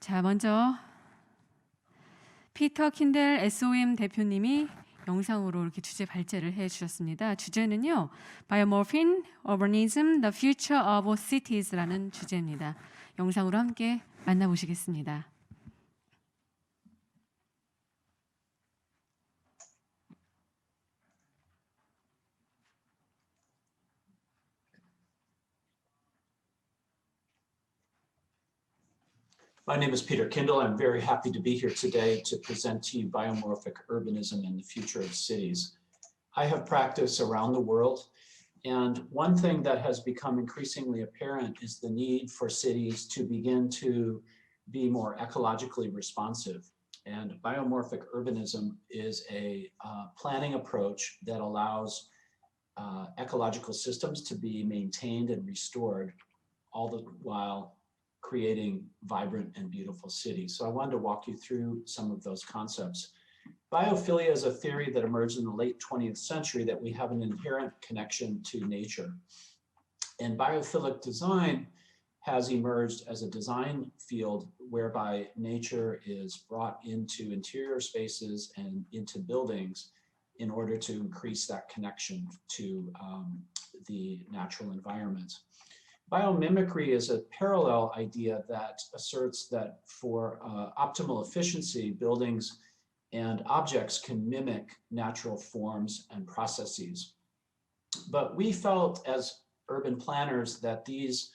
자, 먼저 피터 킨델 SOM 대표님이 영상으로 이렇게 주제 발제를 해 주셨습니다. 주제는요, Biomorphing, Urbanism, the Future of Cities라는 주제입니다. 영상으로 함께 만나보시겠습니다. My name is Peter Kindle. I'm very happy to be here today to present to you biomorphic urbanism and the future of cities. I have practice around the world, and one thing that has become increasingly apparent is the need for cities to begin to be more ecologically responsive. And biomorphic urbanism is a planning approach that allows ecological systems to be maintained and restored, all the while creating vibrant and beautiful cities. So I wanted to walk you through some of those concepts. Biophilia is a theory that emerged in the late 20th century that we have an inherent connection to nature. And biophilic design has emerged as a design field whereby nature is brought into interior spaces and into buildings in order to increase that connection to the natural environment. Biomimicry is a parallel idea that asserts that for optimal efficiency, buildings and objects can mimic natural forms and processes. But we felt as urban planners that these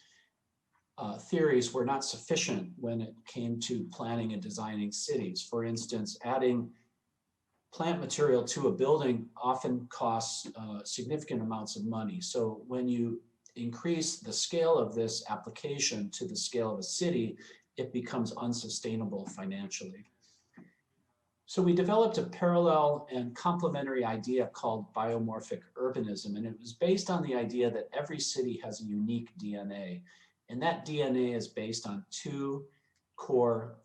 theories were not sufficient when it came to planning and designing cities. For instance, adding plant material to a building often costs significant amounts of money. So when you increase the scale of this application to the scale of a city, it becomes unsustainable financially. So we developed a parallel and complementary idea called biomorphic urbanism, and it was based on the idea that every city has a unique DNA, and that DNA is based on two core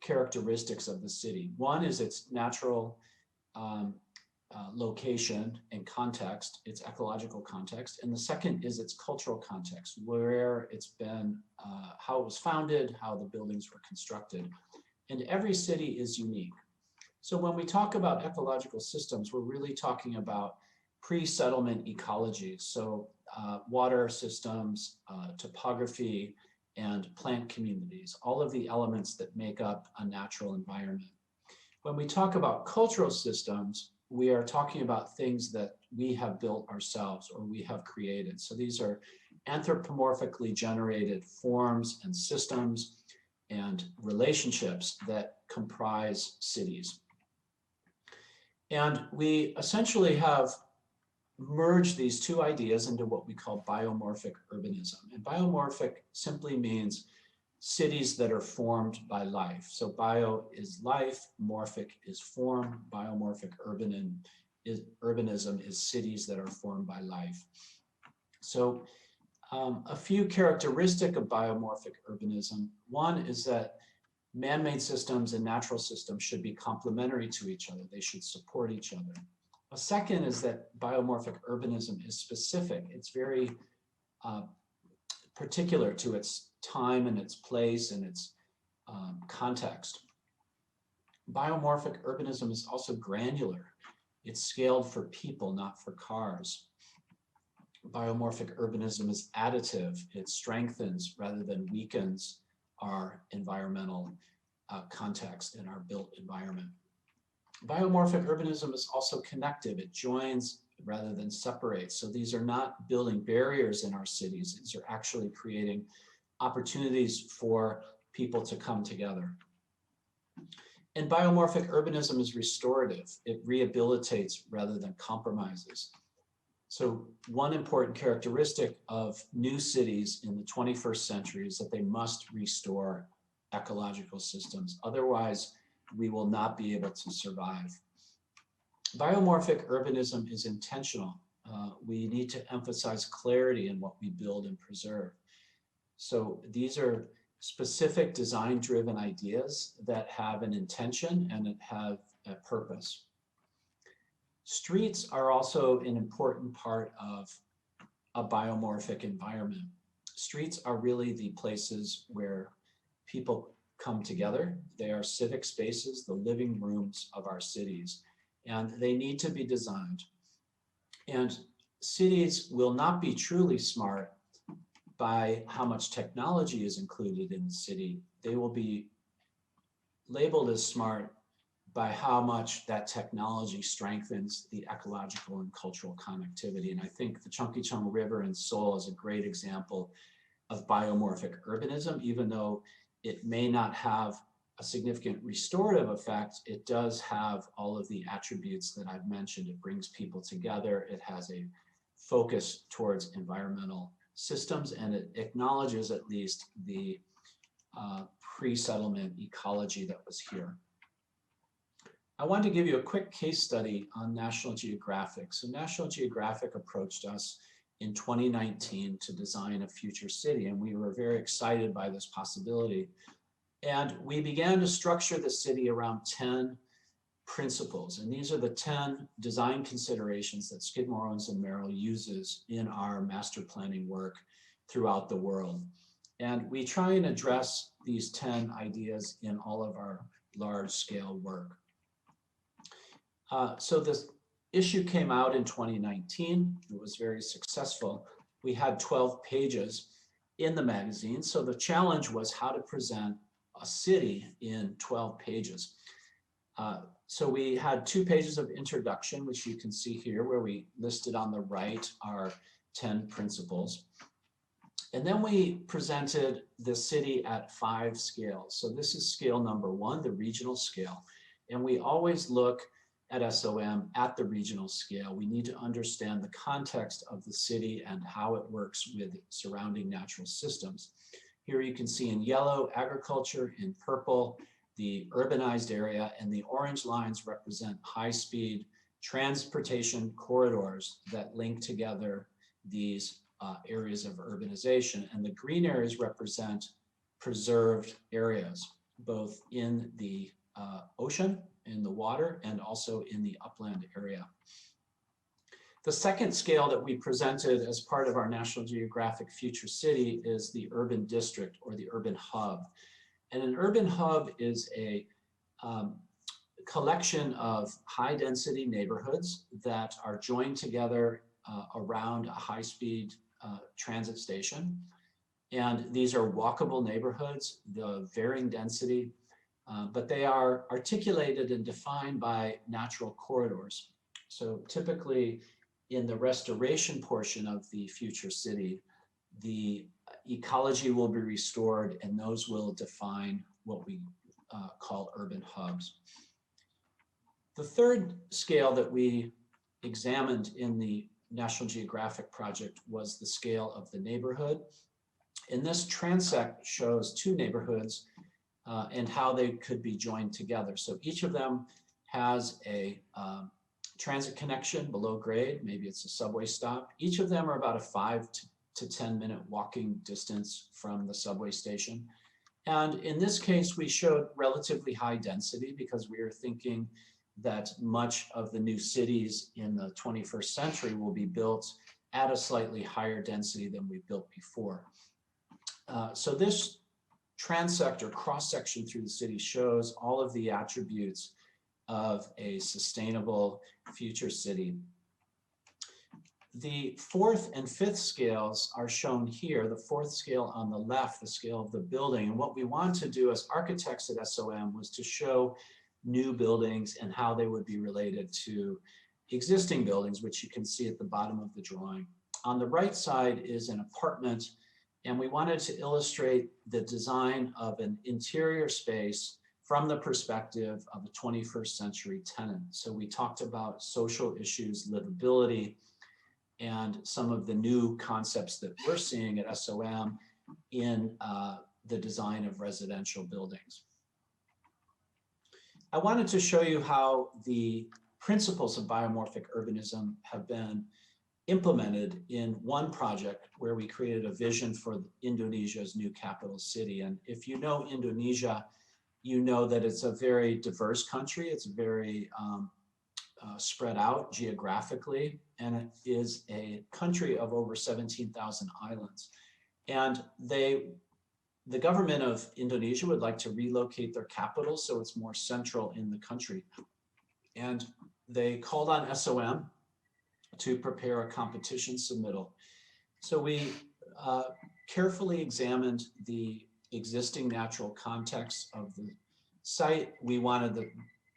characteristics of the city. One is its natural location and context, its ecological context, and the second is its cultural context, where it's been, how it was founded, how the buildings were constructed. And every city is unique. So when we talk about ecological systems, we're really talking about pre-settlement ecologies. So water systems, topography, and plant communities, all of the elements that make up a natural environment. When we talk about cultural systems, we are talking about things that we have built ourselves or we have created. So these are anthropomorphically generated forms and systems and relationships that comprise cities. And we essentially have merged these two ideas into what we call biomorphic urbanism. And biomorphic simply means cities that are formed by life. So bio is life, morphic is form, biomorphic urbanism is cities that are formed by life. So a few characteristics of biomorphic urbanism. One is that man-made systems and natural systems should be complementary to each other. They should support each other. A second is that biomorphic urbanism is specific. It's very particular to its time and its place and its context. Biomorphic urbanism is also granular. It's scaled for people, not for cars. Biomorphic urbanism is additive. It strengthens rather than weakens our environmental context and our built environment. Biomorphic urbanism is also connective. It joins rather than separates. So these are not building barriers in our cities. These are actually creating opportunities for people to come together. And biomorphic urbanism is restorative. It rehabilitates rather than compromises. So one important characteristic of new cities in the 21st century is that they must restore ecological systems. Otherwise, we will not be able to survive. Biomorphic urbanism is intentional. We need to emphasize clarity in what we build and preserve. So these are specific design-driven ideas that have an intention and that have a purpose. Streets are also an important part of a biomorphic environment. Streets are really the places where people come together. They are civic spaces, the living rooms of our cities, and they need to be designed. And cities will not be truly smart by how much technology is included in the city. They will be labeled as smart by how much that technology strengthens the ecological and cultural connectivity. And I think the Chungkychung River in Seoul is a great example of biomorphic urbanism. Even though it may not have a significant restorative effect, it does have all of the attributes that I've mentioned. It brings people together. It has a focus towards environmental systems, and it acknowledges at least the pre-settlement ecology that was here. I want to give you a quick case study on National Geographic. So National Geographic approached us in 2019 to design a future city, and we were very excited by this possibility. And we began to structure the city around 10 principles, and these are the 10 design considerations that Skidmore, Owens & Merrill uses in our master planning work throughout the world. And we try and address these 10 ideas in all of our large-scale work. So this issue came out in 2019. It was very successful. We had 12 pages in the magazine. So the challenge was how to present a city in 12 pages. So we had 2 pages of introduction, which you can see here, where we listed on the right our 10 principles. And then we presented the city at 5 scales. So this is scale number 1, the regional scale. And we always look at SOM at the regional scale. We need to understand the context of the city and how it works with surrounding natural systems. Here you can see in yellow, agriculture, in purple, the urbanized area, and the orange lines represent high-speed transportation corridors that link together these areas of urbanization. And the green areas represent preserved areas, both in the ocean, in the water, and also in the upland area. The second scale that we presented as part of our National Geographic Future City is the urban district, or the urban hub. And an urban hub is a collection of high-density neighborhoods that are joined together around a high-speed transit station. And these are walkable neighborhoods, the varying density, but they are articulated and defined by natural corridors. So typically in the restoration portion of the future city, the ecology will be restored, and those will define what we call urban hubs. The third scale that we examined in the National Geographic project was the scale of the neighborhood. And this transect shows 2 neighborhoods and how they could be joined together. So each of them has a transit connection below grade. Maybe it's a subway stop. Each of them are about a 5 to 10 minute walking distance from the subway station. And in this case, we showed relatively high density because we are thinking that much of the new cities in the 21st century will be built at a slightly higher density than we built before. So this transect or cross-section through the city shows all of the attributes of a sustainable future city. The 4th and 5th scales are shown here. The 4th scale on the left, the scale of the building. And what we want to do as architects at SOM was to show new buildings and how they would be related to existing buildings, which you can see at the bottom of the drawing. On the right side is an apartment, and we wanted to illustrate the design of an interior space from the perspective of a 21st century tenant. So we talked about social issues, livability, and some of the new concepts that we're seeing at SOM in the design of residential buildings. I wanted to show you how the principles of biomorphic urbanism have been implemented in one project where we created a vision for Indonesia's new capital city. And if you know Indonesia, you know that it's a very diverse country. It's very spread out geographically, and it is a country of over 17,000 islands. And they the government of Indonesia would like to relocate their capital so it's more central in the country. And they called on SOM to prepare a competition submittal. So we carefully examined the existing natural context of the site. We wanted the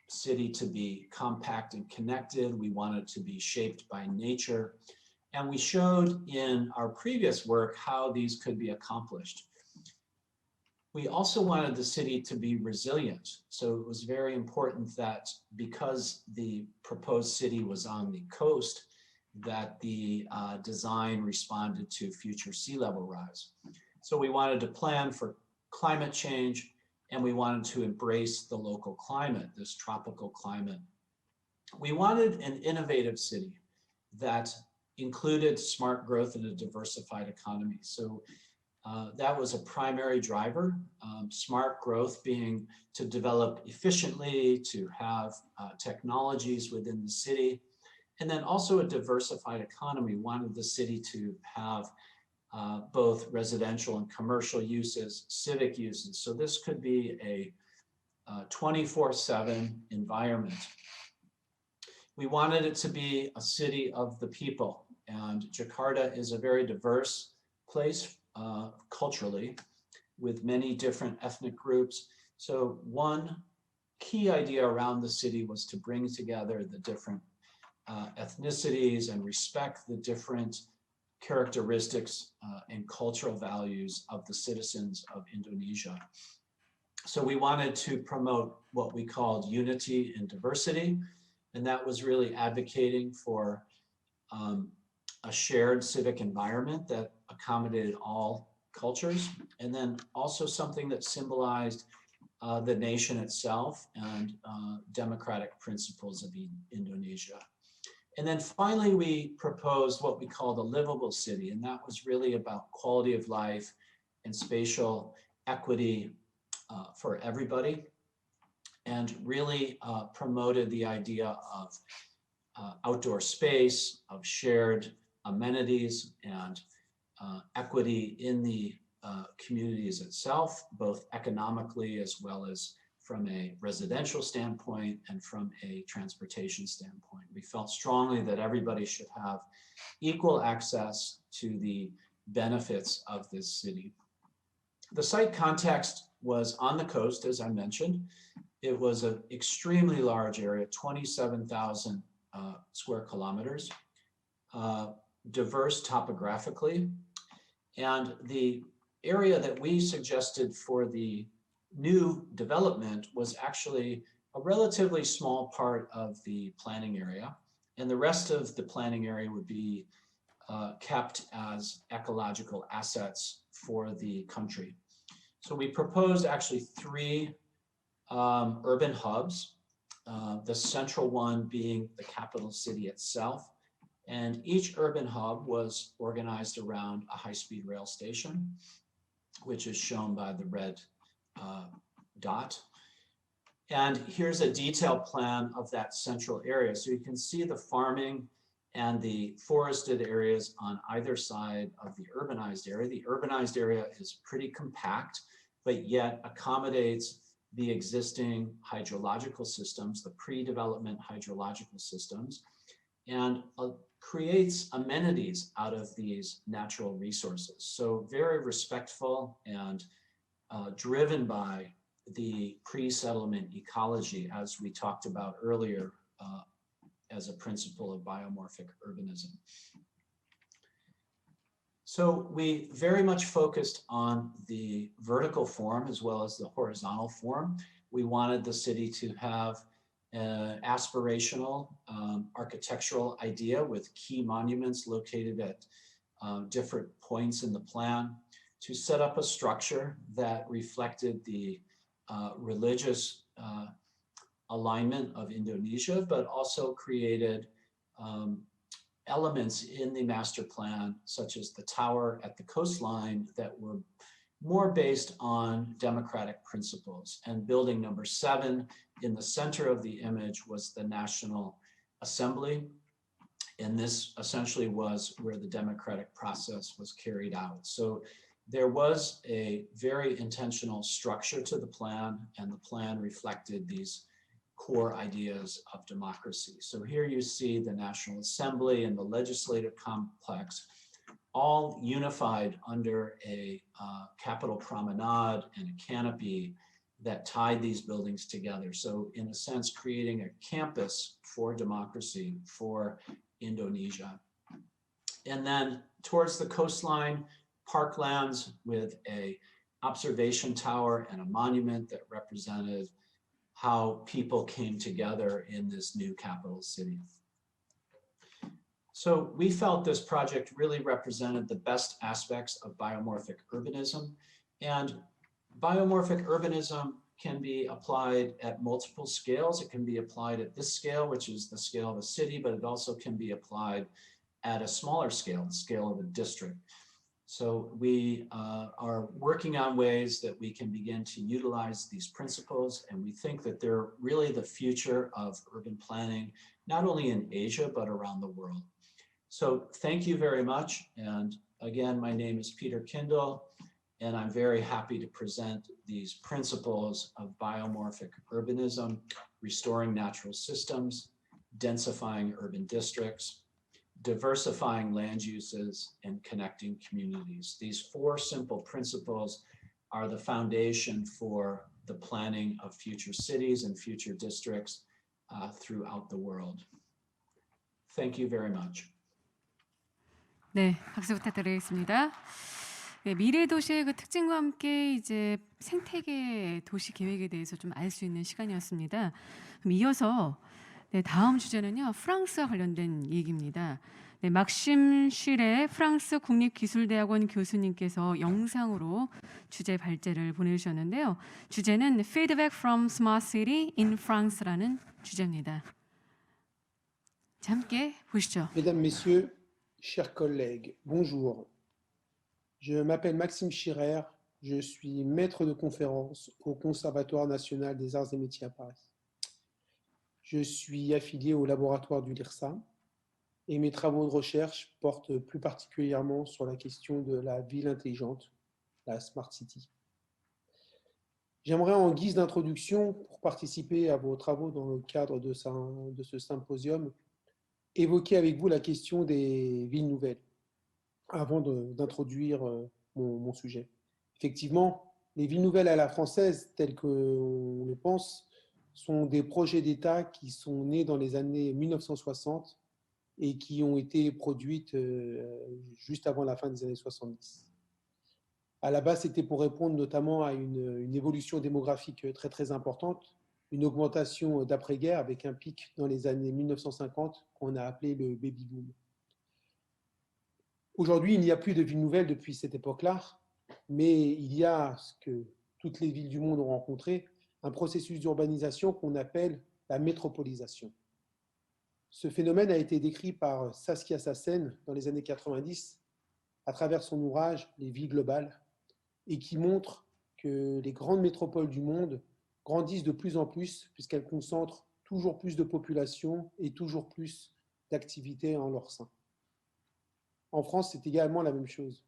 city to be compact and connected. We wanted to be shaped by nature. And we showed in our previous work how these could be accomplished. We also wanted the city to be resilient. So it was very important that because the proposed city was on the coast, that the design responded to future sea level rise. So we wanted to plan for climate change, and we wanted to embrace the local climate, this tropical climate. We wanted an innovative city that included smart growth and a diversified economy. So that was a primary driver, smart growth being to develop efficiently, to have technologies within the city, and then also a diversified economy. Wanted the city to have both residential and commercial uses, civic uses. So this could be a 24/7 environment. We wanted it to be a city of the people, and Jakarta is a very diverse place culturally, with many different ethnic groups. So one key idea around the city was to bring together the different ethnicities and respect the different characteristics and cultural values of the citizens of Indonesia. So we wanted to promote what we called unity and diversity, and that was really advocating for a shared civic environment that accommodated all cultures, and then also something that symbolized the nation itself and democratic principles of Indonesia. And then finally, we proposed what we called a livable city, and that was really about quality of life and spatial equity for everybody, and really promoted the idea of outdoor space, of shared amenities, and equity in the communities itself, both economically as well as from a residential standpoint and from a transportation standpoint. We felt strongly that everybody should have equal access to the benefits of this city. The site context was on the coast, as I mentioned. It was an extremely large area, 27,000 square kilometers, diverse topographically. And the area that we suggested for the new development was actually a relatively small part of the planning area. And the rest of the planning area would be kept as ecological assets for the country. So we proposed actually three urban hubs, the central one being the capital city itself. And each urban hub was organized around a high-speed rail station, which is shown by the red dot. And here's a detailed plan of that central area. So you can see the farming and the forested areas on either side of the urbanized area. The urbanized area is pretty compact, but yet accommodates the existing hydrological systems, the pre-development hydrological systems, and creates amenities out of these natural resources. So very respectful and driven by the pre-settlement ecology, as we talked about earlier, as a principle of biomorphic urbanism. So we very much focused on the vertical form as well as the horizontal form. We wanted the city to have an aspirational architectural idea with key monuments located at different points in the plan, to set up a structure that reflected the religious alignment of Indonesia, but also created elements in the master plan, such as the tower at the coastline, that were more based on democratic principles. And building number 7 in the center of the image was the National Assembly. And this essentially was where the democratic process was carried out. So there was a very intentional structure to the plan, and the plan reflected these core ideas of democracy. So here you see the National Assembly and the legislative complex all unified under a Capitol promenade and a canopy that tied these buildings together. So in a sense, creating a campus for democracy for Indonesia. And then towards the coastline, parklands with a observation tower and a monument that represented how people came together in this new capital city. So we felt this project really represented the best aspects of biomorphic urbanism, and biomorphic urbanism can be applied at multiple scales. It can be applied at this scale, which is the scale of a city, but it also can be applied at a smaller scale, the scale of a district. So we are working on ways that we can begin to utilize these principles, and we think that they're really the future of urban planning, not only in Asia, but around the world. So thank you very much. And again, my name is Peter Kindle, and I'm very happy to present these principles of biomorphic urbanism, restoring natural systems, densifying urban districts, diversifying land uses, and connecting communities. These four simple principles are the foundation for the planning of future cities and future districts throughout the world. Thank you very much. 네, 박수 부탁드리겠습니다. 네, 미래 도시의 그 특징과 함께 이제 생태계 도시 계획에 대해서 좀 알 수 있는 시간이었습니다. 그럼 이어서 네, 다음 주제는요, 프랑스와 관련된 얘기입니다. 네, 막심 쉴의 프랑스 국립기술대학원 교수님께서 영상으로 주제 발제를 보내주셨는데요. 주제는 Feedback from Smart City in France라는 주제입니다. 자, 함께 보시죠. Mesdames, Messieurs, chers collègues, bonjour. Je m'appelle Maxime Schirer, je suis maître de conférence au Conservatoire national des arts et métiers à Paris. Je suis affilié au laboratoire du LIRSA et mes travaux de recherche portent plus particulièrement sur la question de la ville intelligente, la Smart City. J'aimerais, en guise d'introduction, pour participer à vos travaux dans le cadre de ce symposium, évoquer avec vous la question des villes nouvelles, avant d'introduire mon sujet. Effectivement, les villes nouvelles à la française, telles qu'on le pense, sont des projets d'État qui sont nés dans les années 1960 et qui ont été produites juste avant la fin des années 70. À la base, c'était pour répondre notamment à une évolution démographique très très importante, une augmentation d'après-guerre avec un pic dans les années 1950 qu'on a appelé le baby boom. Aujourd'hui, il n'y a plus de villes nouvelles depuis cette époque-là, mais il y a ce que toutes les villes du monde ont rencontré, un processus d'urbanisation qu'on appelle la métropolisation. Ce phénomène a été décrit par Saskia Sassen dans les années 90 à travers son ouvrage « Les villes globales » et qui montre que les grandes métropoles du monde grandissent de plus en plus puisqu'elles concentrent toujours plus de population et toujours plus d'activités en leur sein. En France, c'est également la même chose.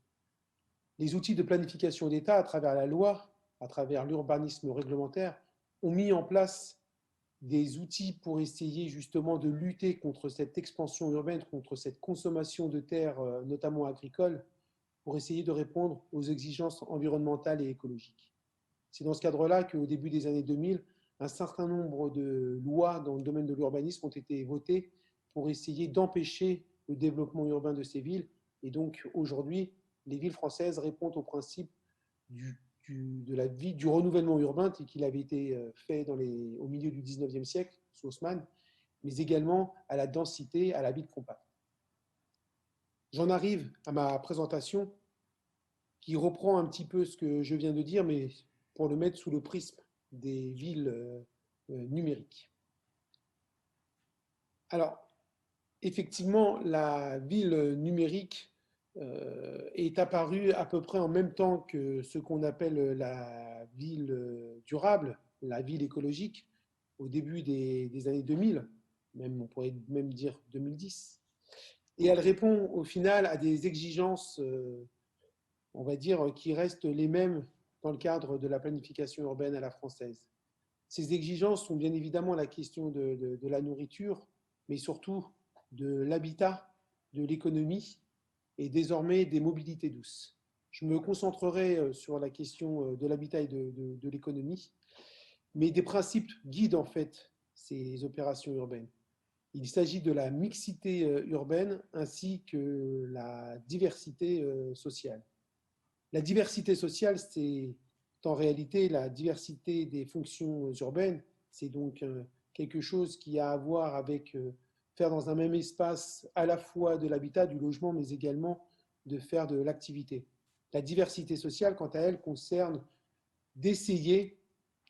Les outils de planification d'État, à travers la loi, à travers l'urbanisme réglementaire, ont mis en place des outils pour essayer justement de lutter contre cette expansion urbaine, contre cette consommation de terres, notamment agricoles, pour essayer de répondre aux exigences environnementales et écologiques. C'est dans ce cadre-là qu'au début des années 2000, un certain nombre de lois dans le domaine de l'urbanisme ont été votées pour essayer d'empêcher le développement urbain de ces villes. Et donc aujourd'hui, les villes françaises répondent au principe du renouvellement urbain tel qu'il avait été fait au milieu du 19e siècle, sous Haussmann, mais également à la densité, à la ville compacte. J'en arrive à ma présentation qui reprend un petit peu ce que je viens de dire, mais pour le mettre sous le prisme des villes numériques. Alors, effectivement, la ville numérique est apparue à peu près en même temps que ce qu'on appelle la ville durable, la ville écologique, au début des années 2000, on pourrait même dire 2010. Et elle répond au final à des exigences on va dire, qui restent les mêmes dans le cadre de la planification urbaine à la française. Ces exigences sont bien évidemment la question de la nourriture, mais surtout de l'habitat, de l'économie et désormais des mobilités douces. Je me concentrerai sur la question de l'habitat et de l'économie, mais des principes guident en fait ces opérations urbaines. Il s'agit de la mixité urbaine ainsi que la diversité sociale. La diversité sociale, c'est en réalité la diversité des fonctions urbaines. C'est donc quelque chose qui a à voir avec faire dans un même espace à la fois de l'habitat, du logement, mais également de faire de l'activité. La diversité sociale, quant à elle, concerne d'essayer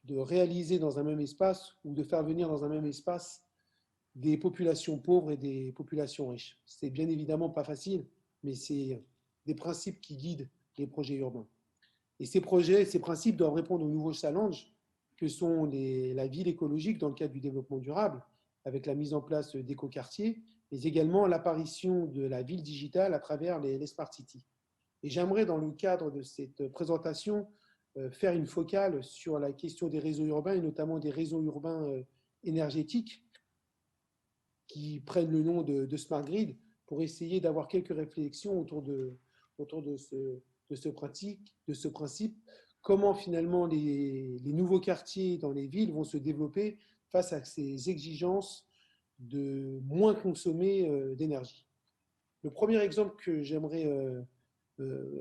de réaliser dans un même espace ou de faire venir dans un même espace des populations pauvres et des populations riches. C'est bien évidemment pas facile, mais c'est des principes qui guident les projets urbains. Et ces projets, ces principes doivent répondre aux nouveaux challenges que sont la ville écologique dans le cadre du développement durable, avec la mise en place d'écoquartiers, mais également l'apparition de la ville digitale à travers les smart cities. Et j'aimerais, dans le cadre de cette présentation, faire une focale sur la question des réseaux urbains, et notamment des réseaux urbains énergétiques, qui prennent le nom de Smart Grid, pour essayer d'avoir quelques réflexions autour de ce principe, comment finalement les nouveaux quartiers dans les villes vont se développer face à ces exigences de moins consommer d'énergie. Le premier exemple que j'aimerais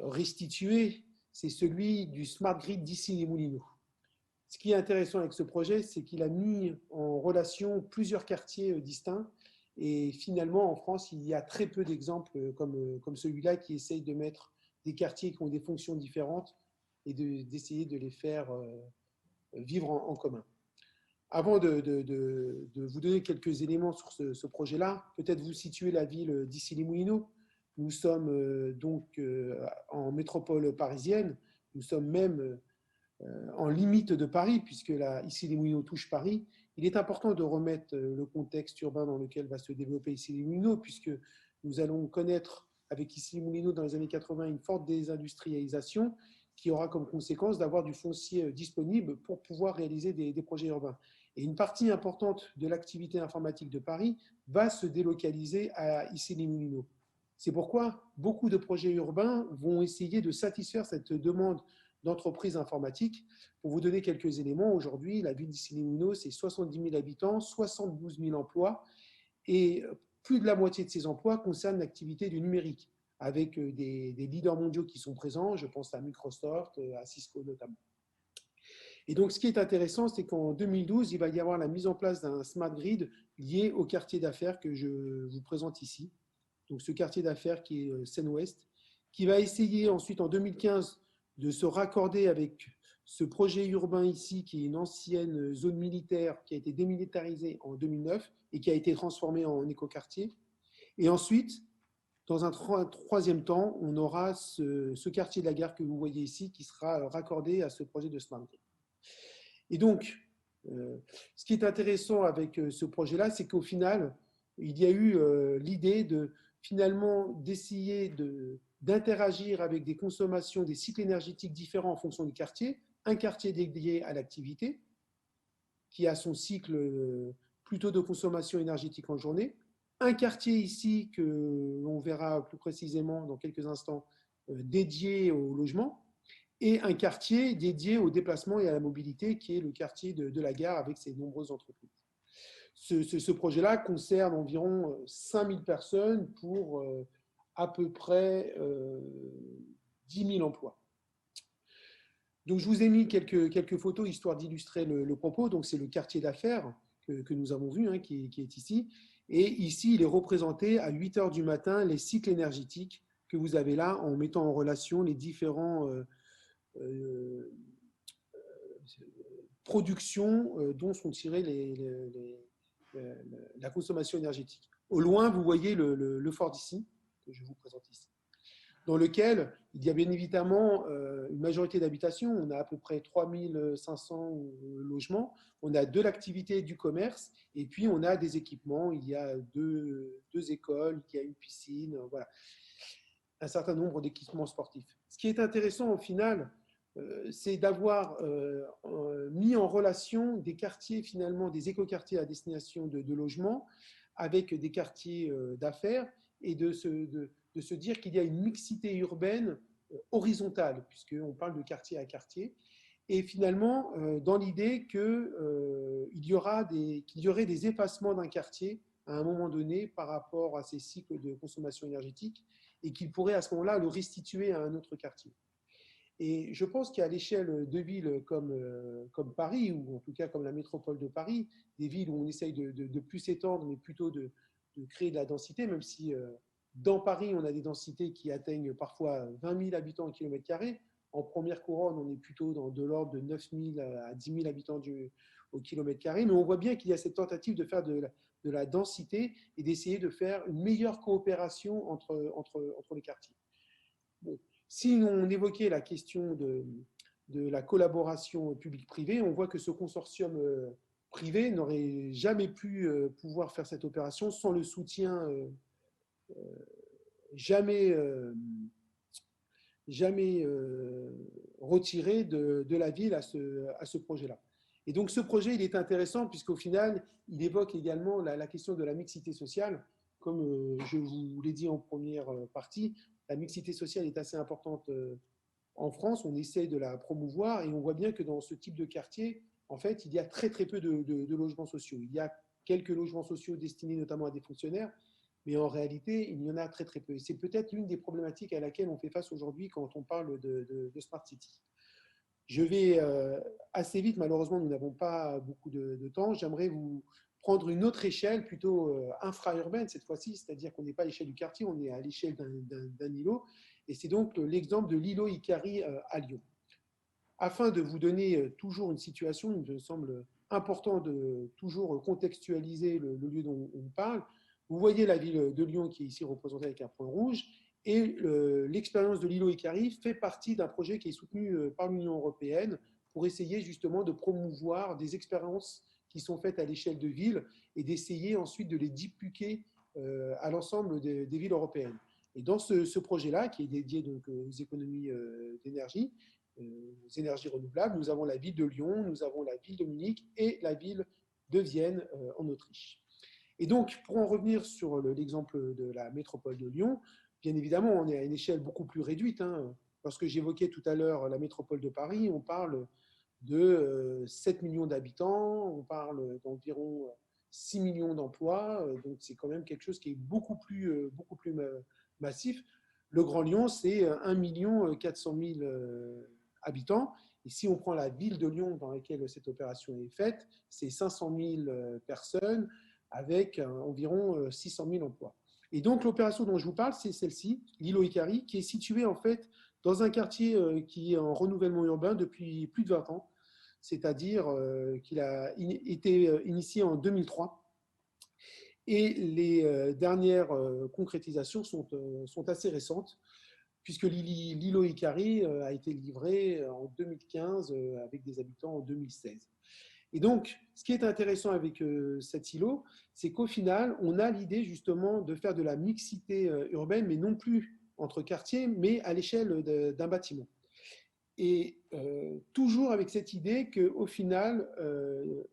restituer, c'est celui du Smart Grid d'Issy-les-Moulineaux. Ce qui est intéressant avec ce projet, c'est qu'il a mis en relation plusieurs quartiers distincts. Et finalement, en France, il y a très peu d'exemples comme celui-là qui essayent de mettre des quartiers qui ont des fonctions différentes et d'essayer de les faire vivre en commun. Avant de vous donner quelques éléments sur ce projet-là, peut-être vous situer la ville d'Issy-les-Moulineaux. Nous sommes donc en métropole parisienne, nous sommes même en limite de Paris, puisque Issy-les-Moulineaux touche Paris. Il est important de remettre le contexte urbain dans lequel va se développer Issy-les-Moulineaux, puisque nous allons connaître avec Issy-les-Moulineaux dans les années 80 une forte désindustrialisation qui aura comme conséquence d'avoir du foncier disponible pour pouvoir réaliser des projets urbains. Et une partie importante de l'activité informatique de Paris va se délocaliser à Issy-les-Moulineaux. C'est pourquoi beaucoup de projets urbains vont essayer de satisfaire cette demande d'entreprises informatiques. Pour vous donner quelques éléments, aujourd'hui, la ville d'Issy-les-Moulineaux, c'est 70 000 habitants, 72 000 emplois, et plus de la moitié de ces emplois concernent l'activité du numérique, avec des leaders mondiaux qui sont présents, je pense à Microsoft, à Cisco notamment. Et donc, ce qui est intéressant, c'est qu'en 2012, il va y avoir la mise en place d'un smart grid lié au quartier d'affaires que je vous présente ici. Donc, ce quartier d'affaires qui est Seine-Ouest, qui va essayer ensuite, en 2015, de se raccorder avec ce projet urbain ici, qui est une ancienne zone militaire qui a été démilitarisée en 2009 et qui a été transformée en écoquartier. Et ensuite, dans un troisième temps, on aura ce quartier de la gare que vous voyez ici qui sera raccordé à ce projet de Smart Grid. Et donc, ce qui est intéressant avec ce projet-là, c'est qu'au final, il y a eu l'idée d'essayer d'interagir avec des consommations, des cycles énergétiques différents en fonction du quartier. Un quartier dédié à l'activité, qui a son cycle plutôt de consommation énergétique en journée. Un quartier ici, que l'on verra plus précisément dans quelques instants, dédié au logement. Et un quartier dédié au déplacement et à la mobilité, qui est le quartier de la gare avec ses nombreuses entreprises. Ce projet-là concerne environ 5000 personnes pour à peu près 10 000 emplois. Donc, je vous ai mis quelques photos histoire d'illustrer le propos. Donc, c'est le quartier d'affaires que nous avons vu, hein, qui est ici. Et ici, il est représenté à 8 heures du matin, les cycles énergétiques que vous avez là, en mettant en relation les différents productions dont sont tirées la consommation énergétique. Au loin, vous voyez le Fort d'Issy, que je vous présente ici, dans lequel il y a bien évidemment une majorité d'habitations. On a à peu près 3500 logements. On a de l'activité et du commerce, et puis on a des équipements. Il y a deux écoles, il y a une piscine, voilà. un certain nombre d'équipements sportifs. Ce qui est intéressant au final, c'est d'avoir mis en relation des quartiers, finalement, des écoquartiers à destination de logements avec des quartiers d'affaires et de se dire qu'il y a une mixité urbaine horizontale, puisqu'on parle de quartier à quartier. Et finalement, dans l'idée qu'il y aurait des effacements d'un quartier à un moment donné par rapport à ces cycles de consommation énergétique et qu'il pourrait à ce moment-là le restituer à un autre quartier. Et je pense qu'à l'échelle de villes comme Paris, ou en tout cas comme la métropole de Paris, des villes où on essaye de plus s'étendre, mais plutôt de créer de la densité, même si dans Paris, on a des densités qui atteignent parfois 20 000 habitants au kilomètre carré. En première couronne, on est plutôt dans de l'ordre de 9 000 à 10 000 habitants au kilomètre carré. Mais on voit bien qu'il y a cette tentative de faire de la densité et d'essayer de faire une meilleure coopération entre les quartiers. Bon. Si on évoquait la question de la collaboration publique-privée, on voit que ce consortium privé n'aurait jamais pu pouvoir faire cette opération sans le soutien jamais retiré de la ville à ce projet-là. Et donc ce projet, il est intéressant puisqu'au final, il évoque également la question de la mixité sociale. Comme je vous l'ai dit en première partie, la mixité sociale est assez importante en France. On essaie de la promouvoir et on voit bien que dans ce type de quartier, en fait, il y a très peu de logements sociaux. Il y a quelques logements sociaux destinés notamment à des fonctionnaires, mais en réalité, il y en a très peu. Et c'est peut-être l'une des problématiques à laquelle on fait face aujourd'hui quand on parle de Smart City. Je vais assez vite, malheureusement, nous n'avons pas beaucoup de temps. J'aimerais vous prendre une autre échelle, plutôt infra-urbaine cette fois-ci, c'est-à-dire qu'on n'est pas à l'échelle du quartier, on est à l'échelle d'un îlot. Et c'est donc l'exemple de l'îlot Icari à Lyon. Afin de vous donner toujours une situation, il me semble important de toujours contextualiser le lieu dont on parle. Vous voyez la ville de Lyon qui est ici représentée avec un point rouge. Et l'expérience de l'îlot Icari fait partie d'un projet qui est soutenu par l'Union européenne pour essayer justement de promouvoir des expériences qui sont faites à l'échelle de villes et d'essayer ensuite de les dupliquer à l'ensemble des villes européennes. Et dans ce projet-là, qui est dédié donc aux économies d'énergie, aux énergies renouvelables, nous avons la ville de Lyon, nous avons la ville de Munich et la ville de Vienne en Autriche. Et donc, pour en revenir sur l'exemple de la métropole de Lyon, bien évidemment, on est à une échelle beaucoup plus réduite. Lorsque j'évoquais tout à l'heure la métropole de Paris, on parle de 7 millions d'habitants, on parle d'environ 6 millions d'emplois, donc c'est quand même quelque chose qui est beaucoup plus massif. Le Grand Lyon, c'est 1 400 000 habitants. Et si on prend la ville de Lyon dans laquelle cette opération est faite, c'est 500 000 personnes avec environ 600 000 emplois. Et donc l'opération dont je vous parle, c'est celle-ci, l'îlot Icari, qui est située en fait dans un quartier qui est en renouvellement urbain depuis plus de 20 ans, c'est-à-dire qu'il a été initié en 2003. Et les dernières concrétisations sont assez récentes, puisque l'îlot Icari a été livré en 2015 avec des habitants en 2016. Et donc, ce qui est intéressant avec cet îlot, c'est qu'au final, on a l'idée justement de faire de la mixité urbaine, mais non plus entre quartiers, mais à l'échelle d'un bâtiment. Et toujours avec cette idée qu'au final,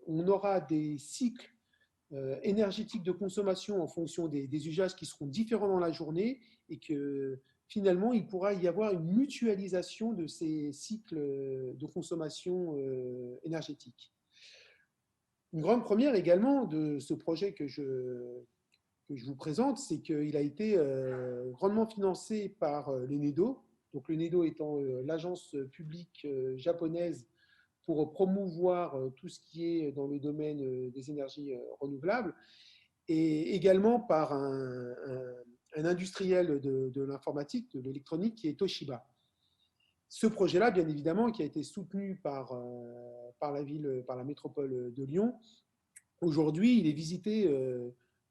on aura des cycles énergétiques de consommation en fonction des usages qui seront différents dans la journée et que finalement, il pourra y avoir une mutualisation de ces cycles de consommation énergétique. Une grande première également de ce projet que je vous présente, c'est qu'il a été grandement financé par l'ENEDO. Donc l'ENEDO étant l'agence publique japonaise pour promouvoir tout ce qui est dans le domaine des énergies renouvelables, et également par un industriel de l'informatique, de l'électronique, qui est Toshiba. Ce projet-là, bien évidemment, qui a été soutenu par la métropole de Lyon, aujourd'hui, il est visité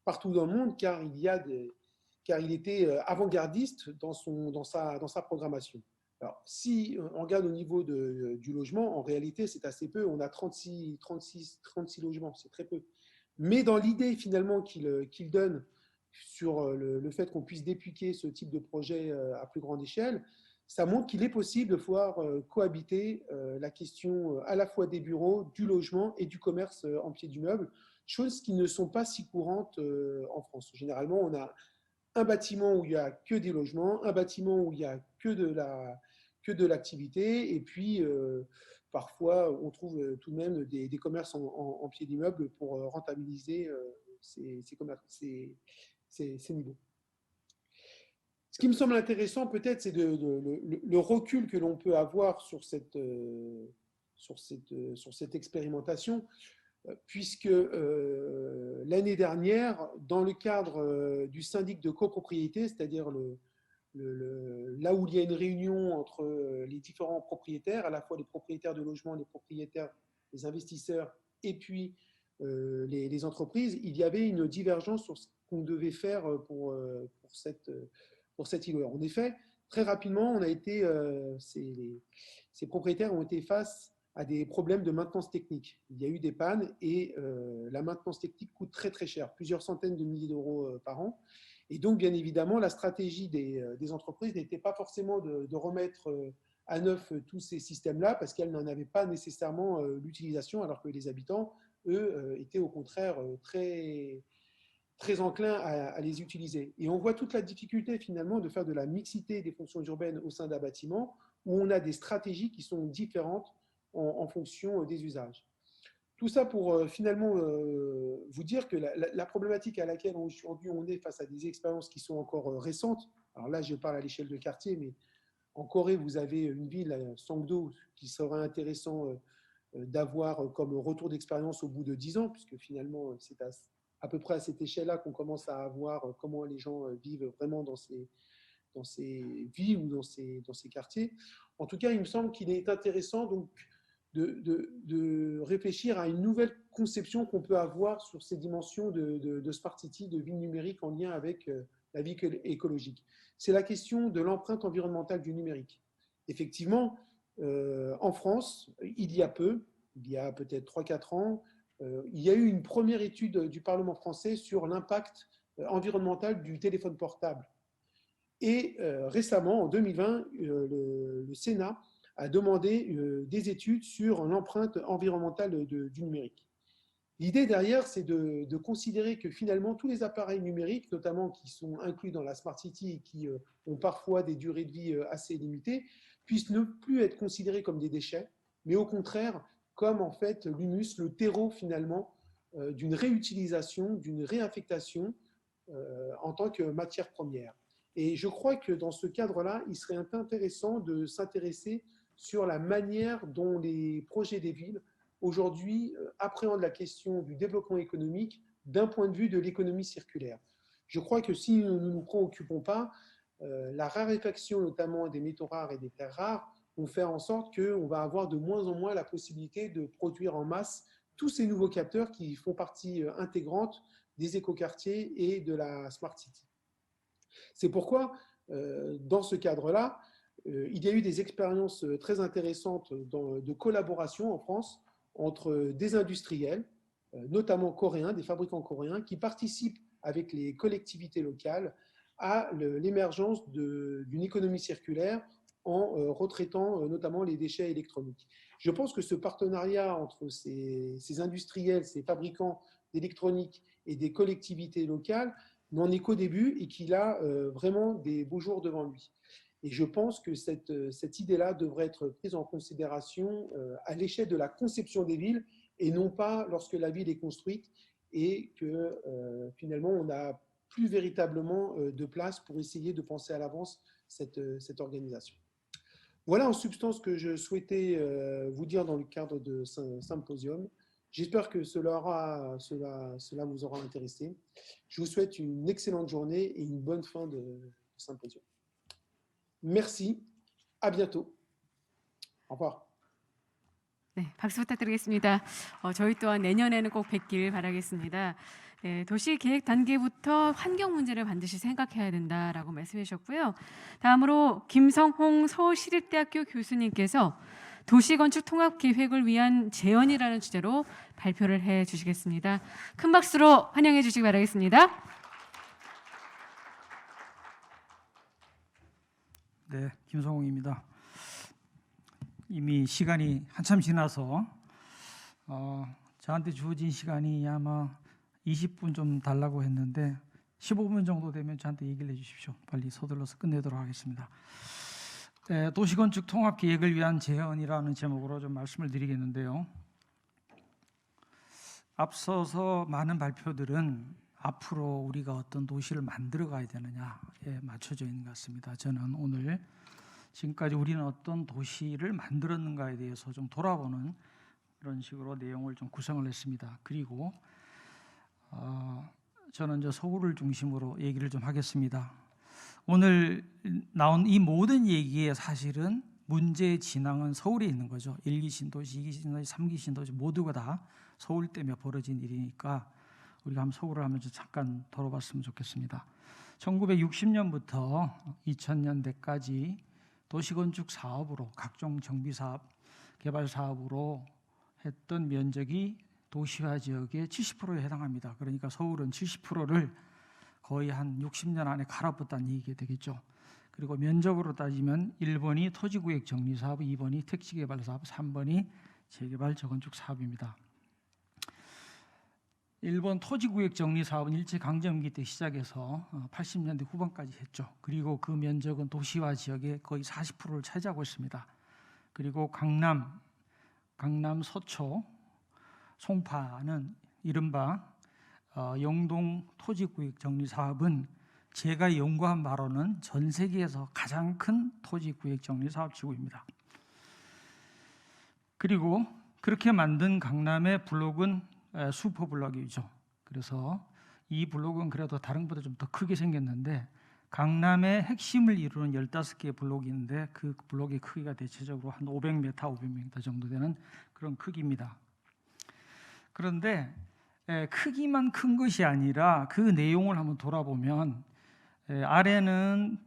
partout dans le monde car il était avant-gardiste dans sa programmation. Alors, si on regarde au niveau du logement, en réalité, c'est assez peu. On a 36 logements, c'est très peu. Mais dans l'idée, finalement, qu'il donne sur le fait qu'on puisse dépliquer ce type de projet à plus grande échelle, ça montre qu'il est possible de pouvoir cohabiter la question à la fois des bureaux, du logement et du commerce en pied d'immeuble, choses qui ne sont pas si courantes en France. Généralement, on a un bâtiment où il n'y a que des logements, un bâtiment où il n'y a que de l'activité, et puis parfois on trouve tout de même des commerces en pied d'immeuble pour rentabiliser ces niveaux. Ce qui me semble intéressant peut-être, c'est le recul que l'on peut avoir sur cette expérimentation, puisque l'année dernière, dans le cadre du syndic de copropriété, c'est-à-dire là où il y a une réunion entre les différents propriétaires, à la fois les propriétaires de logements, les propriétaires, les investisseurs, et puis les entreprises, il y avait une divergence sur ce qu'on devait faire pour cette île. En effet, très rapidement, ces propriétaires ont été face à des problèmes de maintenance technique. Il y a eu des pannes et la maintenance technique coûte très très cher, plusieurs centaines de milliers d'euros par an. Et donc, bien évidemment, la stratégie des entreprises n'était pas forcément de remettre à neuf tous ces systèmes-là, parce qu'elles n'en avaient pas nécessairement l'utilisation, alors que les habitants, eux, étaient au contraire très, très enclins à les utiliser. Et on voit toute la difficulté finalement de faire de la mixité des fonctions urbaines au sein d'un bâtiment, où on a des stratégies qui sont différentes en fonction des usages. Tout ça pour finalement vous dire que la problématique à laquelle aujourd'hui on est face à des expériences qui sont encore récentes, alors là je parle à l'échelle de quartier, mais en Corée vous avez une ville, Sangdo, qui serait intéressant d'avoir comme retour d'expérience au bout de 10 ans, puisque finalement c'est à peu près à cette échelle-là qu'on commence à voir comment les gens vivent vraiment dans ces villes ou dans ces quartiers. En tout cas, il me semble qu'il est intéressant donc de réfléchir à une nouvelle conception qu'on peut avoir sur ces dimensions de Smart City, de ville numérique en lien avec la vie écologique. C'est la question de l'empreinte environnementale du numérique. Effectivement, en France, il y a peut-être 3-4 ans, il y a eu une première étude du Parlement français sur l'impact environnemental du téléphone portable. Et récemment, en 2020, le Sénat a demandé des études sur l'empreinte environnementale du numérique. L'idée derrière, c'est de considérer que finalement, tous les appareils numériques, notamment qui sont inclus dans la Smart City et qui ont parfois des durées de vie assez limitées, puissent ne plus être considérés comme des déchets, mais au contraire, comme en fait l'humus, le terreau finalement d'une réutilisation, d'une réaffectation en tant que matière première. Et je crois que dans ce cadre-là, il serait intéressant de s'intéresser sur la manière dont les projets des villes aujourd'hui appréhendent la question du développement économique d'un point de vue de l'économie circulaire. Je crois que si nous ne nous préoccupons pas, la raréfaction notamment des métaux rares et des terres rares vont faire en sorte qu'on va avoir de moins en moins la possibilité de produire en masse tous ces nouveaux capteurs qui font partie intégrante des écoquartiers et de la Smart City. C'est pourquoi, dans ce cadre-là, il y a eu des expériences très intéressantes de collaboration en France entre des industriels, notamment coréens, des fabricants coréens, qui participent avec les collectivités locales à l'émergence d'une économie circulaire en retraitant notamment les déchets électroniques. Je pense que ce partenariat entre ces industriels, ces fabricants d'électronique et des collectivités locales n'en est qu'au début et qu'il a vraiment des beaux jours devant lui. Et je pense que cette idée-là devrait être prise en considération à l'échelle de la conception des villes et non pas lorsque la ville est construite et que finalement on n'a plus véritablement de place pour essayer de penser à l'avance cette organisation. Voilà en substance ce que je souhaitais vous dire dans le cadre de ce symposium. J'espère que cela vous aura intéressé. Je vous souhaite une excellente journée et une bonne fin de symposium. Merci, à bientôt. Au revoir. 네, 박수 부탁드리겠습니다. 저희 또한 내년에는 꼭 뵙길 바라겠습니다. 네, 도시 계획 단계부터 환경 문제를 반드시 생각해야 된다라고 말씀해 주셨고요. 다음으로 김성홍 서울시립대학교 교수님께서 도시건축 통합 계획을 위한 재현이라는 주제로 발표를 해 주시겠습니다. 큰 박수로 환영해 주시기 바라겠습니다. 네, 김성웅입니다. 이미 시간이 한참 지나서 저한테 주어진 시간이 아마 20분 좀 달라고 했는데 15분 정도 되면 저한테 얘기를 해주십시오. 빨리 서둘러서 끝내도록 하겠습니다. 도시건축 통합계획을 위한 제언이라는 제목으로 좀 말씀을 드리겠는데요. 앞서서 많은 발표들은 앞으로 우리가 어떤 도시를 만들어 가야 되느냐에 맞춰져 있는 것 같습니다. 저는 오늘 지금까지 우리는 어떤 도시를 만들었는가에 대해서 좀 돌아보는 그런 식으로 내용을 좀 구성을 했습니다. 그리고 저는 이제 서울을 중심으로 얘기를 좀 하겠습니다. 오늘 나온 이 모든 얘기의 사실은 문제의 진앙은 서울에 있는 거죠. 1기 신도시, 2기 신도시, 3기 신도시 모두가 다 서울 때문에 벌어진 일이니까 우리가 한번 서울을 하면서 잠깐 돌아봤으면 좋겠습니다. 1960년부터 2000년대까지 도시건축 사업으로 각종 정비사업, 개발사업으로 했던 면적이 도시화 지역의 70%에 해당합니다. 그러니까 서울은 70%를 거의 한 60년 안에 갈아엎었다는 얘기가 되겠죠. 그리고 면적으로 따지면 1번이 토지구역 정리사업, 2번이 택지개발사업, 3번이 재개발 재건축 사업입니다. 1번 토지구역 정리사업은 일제강점기 때 시작해서 80년대 후반까지 했죠. 그리고 그 면적은 도시화 지역의 거의 40%를 차지하고 있습니다. 그리고 강남 서초, 송파는 이른바 영동 토지구역 정리사업은 제가 연구한 바로는 전 세계에서 가장 큰 토지구역 정리사업 지구입니다. 그리고 그렇게 만든 강남의 블록은 슈퍼블록이죠. 그래서 이 블록은 그래도 다른 것보다 좀 더 크게 생겼는데 강남의 핵심을 이루는 15개의 블록이 있는데 그 블록의 크기가 대체적으로 한 500m, 500m 정도 되는 그런 크기입니다. 그런데 크기만 큰 것이 아니라 그 내용을 한번 돌아보면 아래는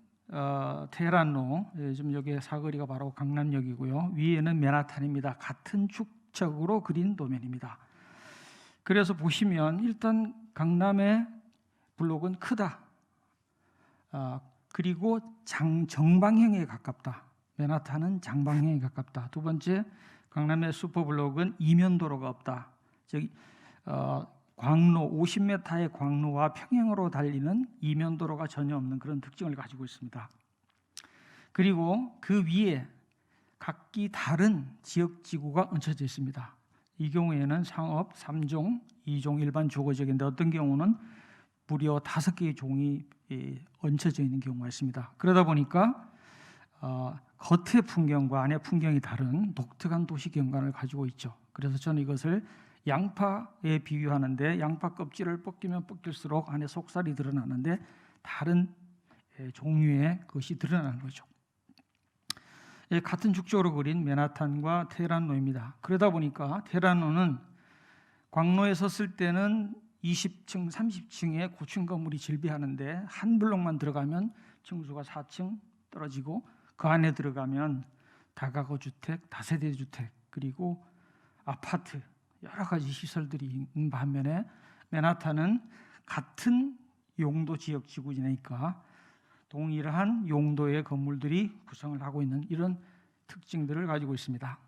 테헤란로, 지금 여기 사거리가 바로 강남역이고요. 위에는 맨하탄입니다. 같은 축척으로 그린 도면입니다. 그래서 보시면 일단 강남의 블록은 크다. 그리고 정방형에 가깝다. 맨하탄은 장방형에 가깝다. 두 번째, 강남의 슈퍼블록은 이면도로가 없다. 즉 광로 50m의 광로와 평행으로 달리는 이면도로가 전혀 없는 그런 특징을 가지고 있습니다. 그리고 그 위에 각기 다른 지역지구가 얹혀져 있습니다. 이 경우에는 상업 3종, 2종 일반 주거지역인데 어떤 경우는 무려 5개의 종이 얹혀져 있는 경우가 있습니다. 그러다 보니까 겉의 풍경과 안의 풍경이 다른 독특한 도시 경관을 가지고 있죠. 그래서 저는 이것을 양파에 비유하는데 양파 껍질을 벗기면 벗길수록 안에 속살이 드러나는데 다른 종류의 것이 드러나는 거죠. 같은 축적으로 그린 맨하탄과 테헤란로입니다. 그러다 보니까 테헤란로는 광로에 섰을 때는 20층, 30층의 고층 건물이 질비하는데 한 블록만 들어가면 층수가 4층 떨어지고 그 안에 들어가면 다가구 주택, 다세대 주택 그리고 아파트 여러 가지 시설들이 있는 반면에 맨하탄은 같은 용도 지역 지구지니까 동일한 용도의 건물들이 구성을 하고 있는 이런 특징들을 가지고 있습니다.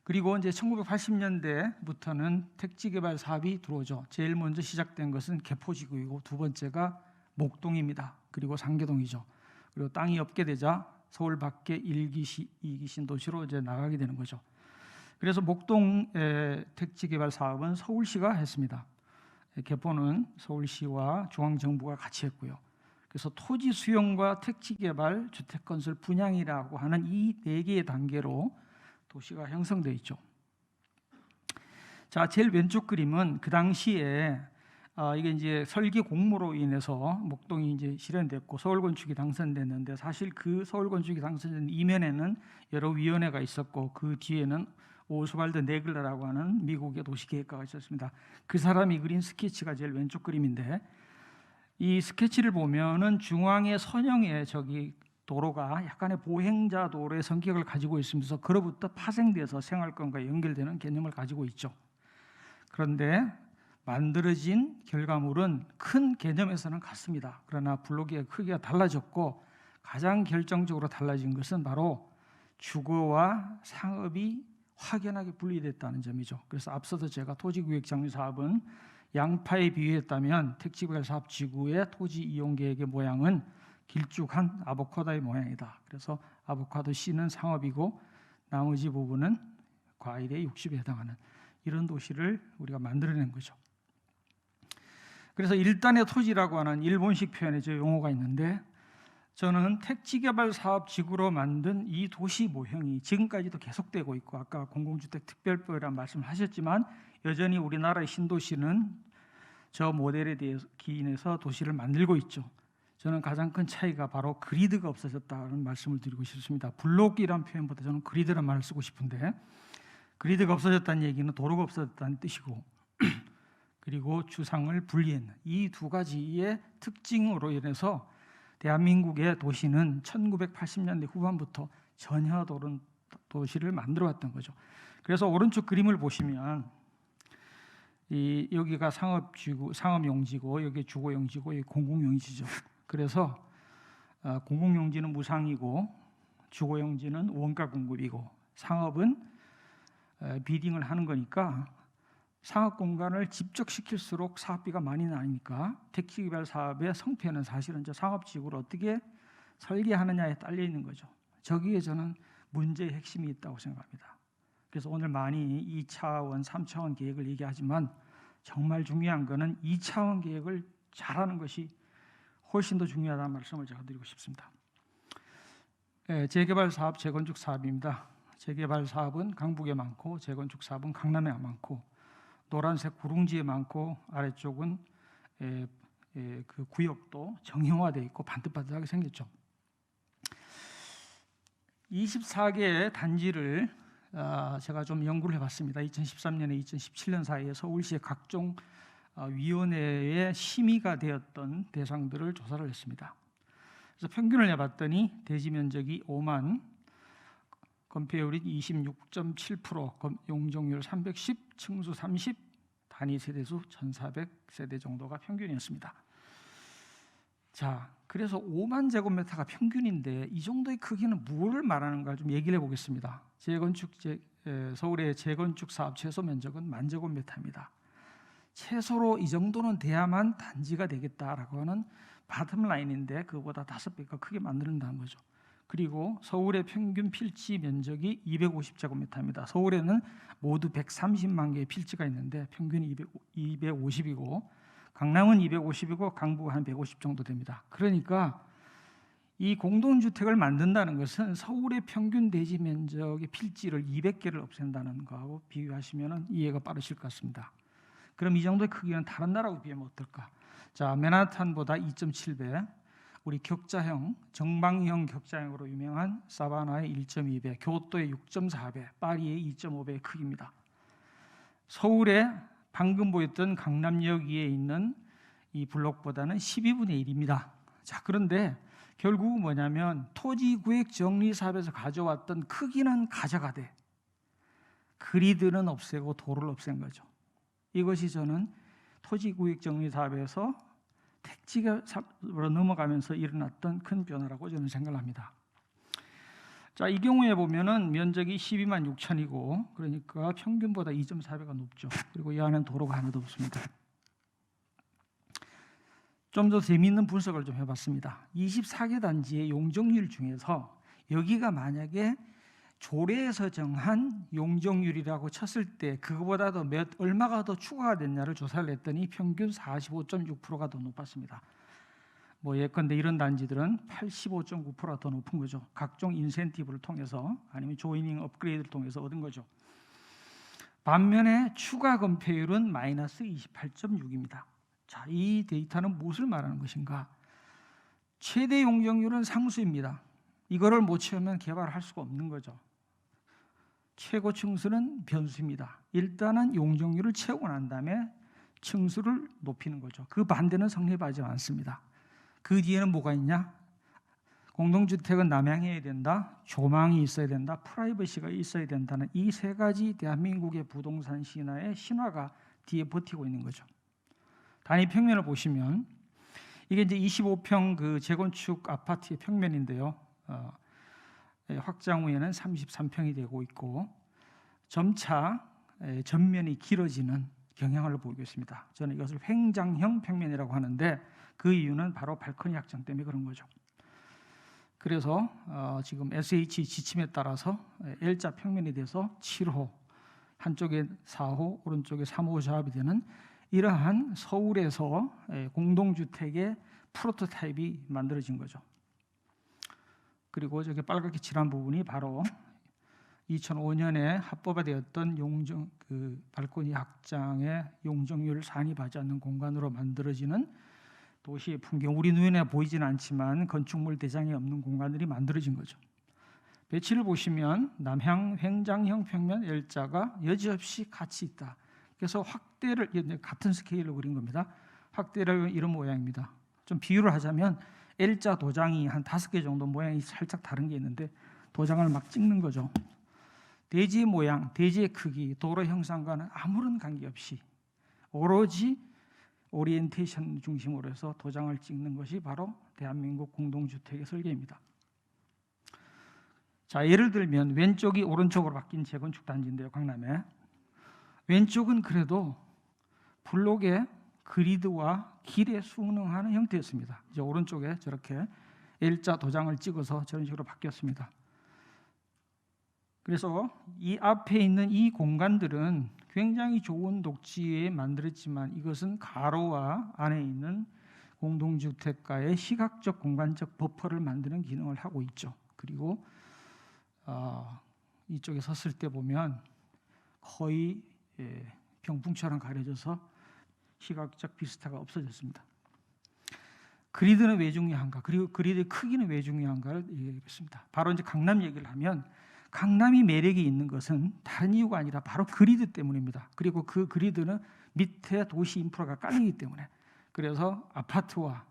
그리고 이제 1980년대부터는 택지 개발 사업이 들어오죠. 제일 먼저 시작된 것은 개포지구이고 두 번째가 목동입니다. 그리고 상계동이죠. 그리고 땅이 없게 되자 서울 밖에 1기, 2기 신도시로 이제 나가게 되는 거죠. 그래서 목동 택지 개발 사업은 서울시가 했습니다. 개포는 서울시와 중앙정부가 같이 했고요. 그래서 토지 수용과 택지 개발, 주택 건설 분양이라고 하는 이 4개의 단계로 도시가 형성되어 있죠. 자, 제일 왼쪽 그림은 그 당시에 이게 이제 설계 공모로 인해서 목동이 이제 실현됐고 서울 건축이 당선됐는데 사실 그 서울 건축이 당선된 이면에는 여러 위원회가 있었고 그 뒤에는 오스왈드 네글러라고 하는 미국의 도시계획가가 있었습니다. 그 사람이 그린 스케치가 제일 왼쪽 그림인데 이 스케치를 보면은 중앙의 선형의 저기 도로가 약간의 보행자 도로의 성격을 가지고 있으면서 그로부터 파생돼서 생활권과 연결되는 개념을 가지고 있죠. 그런데 만들어진 결과물은 큰 개념에서는 같습니다. 그러나 블록의 크기가 달라졌고 가장 결정적으로 달라진 것은 바로 주거와 상업이 확연하게 분리됐다는 점이죠. 그래서 앞서도 제가 토지구역정리 사업은 양파에 비유했다면 택지개발 사업 지구의 토지 이용 계획의 모양은 길쭉한 아보카도의 모양이다. 그래서 아보카도 씨는 상업이고 나머지 부분은 과일의 육식에 해당하는 이런 도시를 우리가 만들어낸 거죠. 그래서 일단의 토지라고 하는 일본식 표현의 용어가 있는데 저는 택지개발 사업 지구로 만든 이 도시 모형이 지금까지도 계속되고 있고 아까 공공주택 특별법이라는 말씀을 하셨지만 여전히 우리나라의 신도시는 저 모델에 대해 기인해서 도시를 만들고 있죠. 저는 가장 큰 차이가 바로 그리드가 없어졌다는 말씀을 드리고 싶습니다. 블록이란 표현보다 저는 그리드란 말을 쓰고 싶은데 그리드가 없어졌다는 얘기는 도로가 없어졌다는 뜻이고 그리고 주상을 분리했는 이 두 가지의 특징으로 인해서 대한민국의 도시는 1980년대 후반부터 전혀도른 도시를 만들어왔던 거죠. 그래서 오른쪽 그림을 보시면 여기가 상업용지고 여기 주거용지고 여기 공공용지죠. 그래서 공공용지는 무상이고 주거용지는 원가 공급이고 상업은 비딩을 하는 거니까 상업 공간을 집적시킬수록 사업비가 많이 나니까 택지개발 사업의 성패는 사실은 상업지구를 어떻게 설계하느냐에 딸려 있는 거죠. 저기에 저는 문제의 핵심이 있다고 생각합니다. 그래서 오늘 많이 2차원, 3차원 계획을 얘기하지만 정말 중요한 것은 2차원 계획을 잘하는 것이 훨씬 더 중요하다는 말씀을 제가 드리고 싶습니다. 재개발 사업, 재건축 사업입니다. 재개발 사업은 강북에 많고 재건축 사업은 강남에 많고 노란색 구릉지에 많고 아래쪽은 그 구역도 정형화되어 있고 반듯반듯하게 생겼죠. 24개의 단지를 제가 좀 연구를 해봤습니다. 2013년에 2017년 사이에 서울시의 각종 위원회의 심의가 되었던 대상들을 조사를 했습니다. 그래서 평균을 해봤더니 대지 면적이 5만, 건폐율이 26.7%, 용적률 310, 층수 30, 단위 세대수 1,400세대 정도가 평균이었습니다. 자, 그래서 5만 제곱미터가 평균인데 이 정도의 크기는 무엇을 말하는가 좀 얘기를 해보겠습니다. 서울의 재건축 사업 최소 면적은 10,000제곱미터입니다. 최소로 이 정도는 돼야만 단지가 되겠다라고 하는 바텀 라인인데 그거보다 5배가 크게 만든다는 거죠. 그리고 서울의 평균 필지 면적이 250제곱미터입니다. 서울에는 모두 130만 개의 필지가 있는데 평균이 250이고 강남은 250이고 강북은 한 150 정도 됩니다. 그러니까 이 공동주택을 만든다는 것은 서울의 평균 대지 면적의 필지를 200개를 없앤다는 거하고 비교하시면 이해가 빠르실 것 같습니다. 그럼 이 정도의 크기는 다른 나라하고 비하면 어떨까? 자, 맨하탄보다 2.7배, 우리 격자형, 정방형 격자형으로 유명한 사바나의 1.2배, 교토의 6.4배, 파리의 2.5배의 크기입니다. 서울의 방금 보였던 강남역 위에 있는 이 블록보다는 12분의 1입니다. 자, 그런데 결국은 뭐냐면 토지구역 정리사업에서 가져왔던 크기는 가져가되 그리드는 없애고 도로를 없앤 거죠. 이것이 저는 토지구역 정리사업에서 택지로 넘어가면서 일어났던 큰 변화라고 저는 생각을 합니다. 자, 이 경우에 보면은 면적이 12만 6천이고 그러니까 평균보다 2.4배가 높죠. 그리고 이 안에는 도로가 하나도 없습니다. 좀 더 재미있는 분석을 좀 해봤습니다. 24개 단지의 용적률 중에서 여기가 만약에 조례에서 정한 용적률이라고 쳤을 때 그거보다도 얼마가 더 추가가 됐냐를 조사를 했더니 평균 45.6%가 더 높았습니다. 뭐 예컨대 이런 단지들은 85.9%가 더 높은 거죠. 각종 인센티브를 통해서 아니면 조이닝 업그레이드를 통해서 얻은 거죠. 반면에 추가 건폐율은 마이너스 28.6입니다. 자, 이 데이터는 무엇을 말하는 것인가? 최대 용적률은 상수입니다. 이거를 못 채우면 개발할 수가 없는 거죠. 최고 층수는 변수입니다. 일단은 용적률을 채우고 난 다음에 층수를 높이는 거죠. 그 반대는 성립하지 않습니다. 그 뒤에는 뭐가 있냐? 공동주택은 남향해야 된다, 조망이 있어야 된다, 프라이버시가 있어야 된다는 이 세 가지 대한민국의 부동산 신화의 신화가 뒤에 버티고 있는 거죠. 단위 평면을 보시면 이게 이제 25평 그 재건축 아파트의 평면인데요. 확장 후에는 33평이 되고 있고 점차 전면이 길어지는 경향을 보이고 있습니다. 저는 이것을 횡장형 평면이라고 하는데 그 이유는 바로 발코니 확장 때문에 그런 거죠. 그래서 지금 SH 지침에 따라서 L자 평면이 돼서 7호, 한쪽에 4호, 오른쪽에 3호 조합이 되는 이러한 서울에서 공동주택의 프로토타입이 만들어진 거죠. 그리고 저기 빨갛게 칠한 부분이 바로 2005년에 합법화되었던 발코니 확장의 용적률을 산입하지 않는 공간으로 만들어지는 도시의 풍경, 우리 눈에 보이지는 않지만 건축물 대장이 없는 공간들이 만들어진 거죠. 배치를 보시면 남향 횡장형 평면 L자가 여지없이 같이 있다. 그래서 확대를 같은 스케일로 그린 겁니다. 확대를 이런 모양입니다. 좀 비유를 하자면 L자 도장이 한 5개 정도 모양이 살짝 다른 게 있는데 도장을 막 찍는 거죠. 대지의 모양, 대지의 크기, 도로 형상과는 아무런 관계없이 오로지 오리엔테이션 중심으로 해서 도장을 찍는 것이 바로 대한민국 공동주택의 설계입니다. 자, 예를 들면 왼쪽이 오른쪽으로 바뀐 재건축 단지인데요, 강남에. 왼쪽은 그래도 블록의 그리드와 길에 순응하는 형태였습니다. 이제 오른쪽에 저렇게 L자 도장을 찍어서 저런 식으로 바뀌었습니다. 그래서 이 앞에 있는 이 공간들은 굉장히 좋은 녹지에 만들었지만 이것은 가로와 안에 있는 공동주택가의 시각적 공간적 버퍼를 만드는 기능을 하고 있죠. 그리고 이쪽에 섰을 때 보면 거의 병풍처럼 가려져서 시각적 비스타가 없어졌습니다. 그리드는 왜 중요한가? 그리고 그리드의 크기는 왜 중요한가를 얘기하겠습니다. 바로 이제 강남 얘기를 하면 강남이 매력이 있는 것은 다른 이유가 아니라 바로 그리드 때문입니다. 그리고 그 그리드는 밑에 도시 인프라가 깔리기 때문에 그래서 아파트와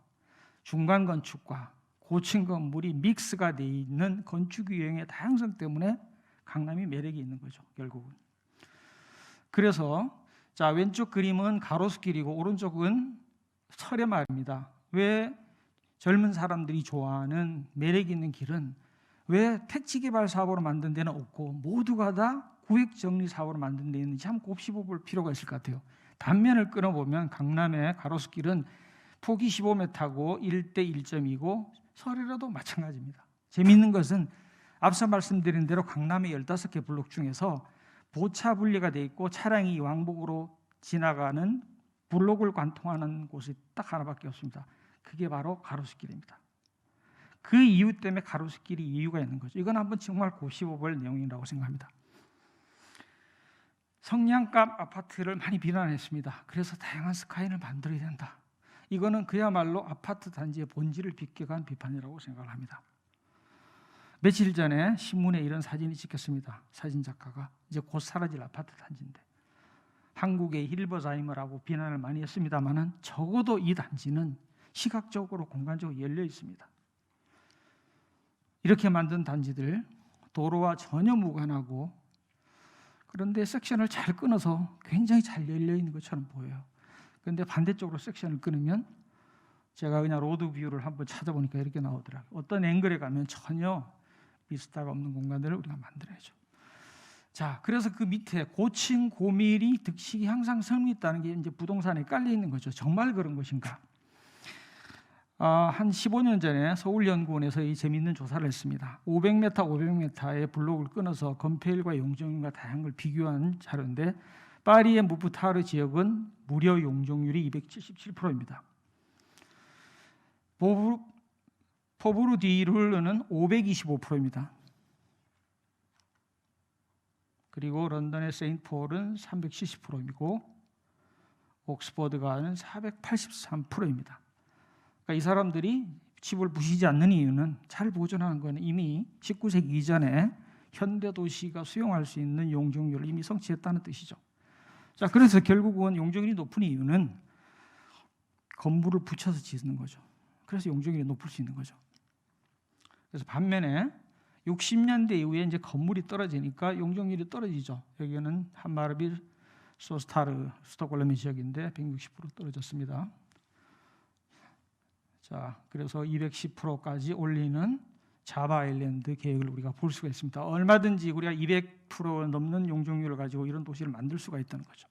중간 건축과 고층 건물이 믹스가 되어 있는 건축 유형의 다양성 때문에 강남이 매력이 있는 거죠, 결국은. 그래서 자, 왼쪽 그림은 가로수길이고 오른쪽은 설해마을입니다. 왜 젊은 사람들이 좋아하는 매력 있는 길은 왜 택지 개발 사업으로 만든 데는 없고 모두가 다 구획 정리 사업으로 만든 데 있는지 한번 곱씹어볼 필요가 있을 것 같아요. 단면을 끊어보면 강남의 가로수길은 폭이 15m고 1대 1.2고 설해라도 마찬가지입니다. 재미있는 것은 앞서 말씀드린 대로 강남의 15개 블록 중에서 보차 분리가 돼 있고 차량이 왕복으로 지나가는 블록을 관통하는 곳이 딱 하나밖에 없습니다. 그게 바로 가로수길입니다. 그 이유 때문에 가로수길이 이유가 있는 거죠. 이건 한번 정말 곱씹어볼 내용이라고 생각합니다. 성냥갑 아파트를 많이 비난했습니다. 그래서 다양한 스카이를 만들어야 된다. 이거는 그야말로 아파트 단지의 본질을 비껴간 비판이라고 생각을 합니다. 며칠 전에 신문에 이런 사진이 찍혔습니다. 사진작가가 이제 곧 사라질 아파트 단지인데 한국의 힐버자이머라고 비난을 많이 했습니다만은 적어도 이 단지는 시각적으로 공간적으로 열려 있습니다. 이렇게 만든 단지들 도로와 전혀 무관하고 그런데 섹션을 잘 끊어서 굉장히 잘 열려 있는 것처럼 보여요. 그런데 반대쪽으로 섹션을 끊으면 제가 그냥 로드 뷰를 한번 찾아보니까 이렇게 나오더라고요. 어떤 앵글에 가면 전혀 비스타가 없는 공간들을 우리가 만들어야죠. 자, 그래서 그 밑에 고층 고밀이 득식이 항상 성이 있다는 게 이제 부동산에 깔려 있는 거죠. 정말 그런 것인가? 한 15년 전에 서울연구원에서 이 재미있는 조사를 했습니다. 500m, 500m의 블록을 끊어서 건폐율과 용적률과 다양한 걸 비교한 자료인데 파리의 무프타르 지역은 무려 용적률이 277%입니다. 포브르디르는 525%입니다. 그리고 런던의 세인트폴은 370%이고 옥스퍼드가는 483%입니다. 그러니까 이 사람들이 집을 부시지 않는 이유는 잘 보존하는 건 이미 19세기 이전에 현대 도시가 수용할 수 있는 용적률을 이미 성취했다는 뜻이죠. 자, 그래서 결국은 용적률이 높은 이유는 건물을 붙여서 짓는 거죠. 그래서 용적률이 높을 수 있는 거죠. 그래서 반면에 60년대 이후에 이제 건물이 떨어지니까 용적률이 떨어지죠. 여기는 한마르빌, 소스타르, 스톡홀름의 지역인데 160% 떨어졌습니다. 자, 그래서 210%까지 올리는 자바 아일랜드 계획을 우리가 볼 수가 있습니다. 얼마든지 우리가 200% 넘는 용적률을 가지고 이런 도시를 만들 수가 있다는 거죠.